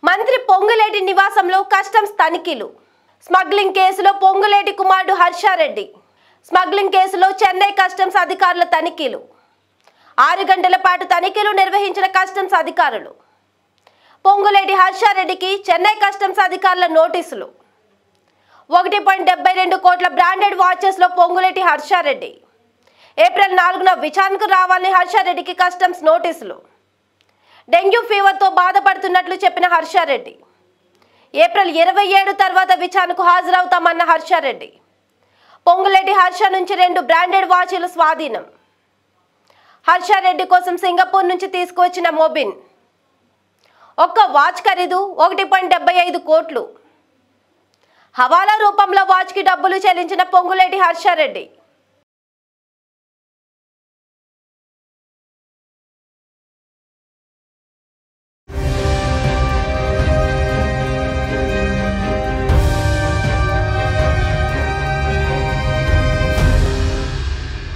మంత్రి పొంగులేటి నివాసంలో కస్టమ్స్ తనిఖీలు. స్మగ్లింగ్ కేసులో పొంగులేటి కుమారుడు హర్షారెడ్డి. స్మగ్లింగ్ కేసులో చెన్నై కస్టమ్స్ అధికారుల తనిఖీలు. 6 గంటల పాటు తనిఖీలు నిర్వహించిన కస్టమ్స్ అధికారులు. పొంగులేటి హర్షారెడ్డికి చెన్నై కస్టమ్స్ అధికారుల నోటీసులు. 1.72 కోట్ల బ్రాండెడ్ వాచెస్ లో పొంగులేటి హర్షారెడ్డి. ఏప్రిల్ 4న విచారణకు రావాలని హర్షారెడ్డికి కస్టమ్స్ నోటీసులు. డెంగ్యూ ఫీవర్తో బాధపడుతున్నట్లు చెప్పిన హర్షారెడ్డి. ఏప్రిల్ 27 తర్వాత విచారణకు హాజరవుతామన్న హర్షారెడ్డి. పొంగులేటి హర్ష నుంచి 2 బ్రాండెడ్ వాచీలు స్వాధీనం. హర్షారెడ్డి కోసం సింగపూర్ నుంచి తీసుకువచ్చిన మొబిన్. ఒక్క వాచ్ ఖరీదు 1.75 కోట్లు. హవాలా రూపంలో వాచ్కి డబ్బులు చెల్లించిన పొంగులేటి హర్షారెడ్డి.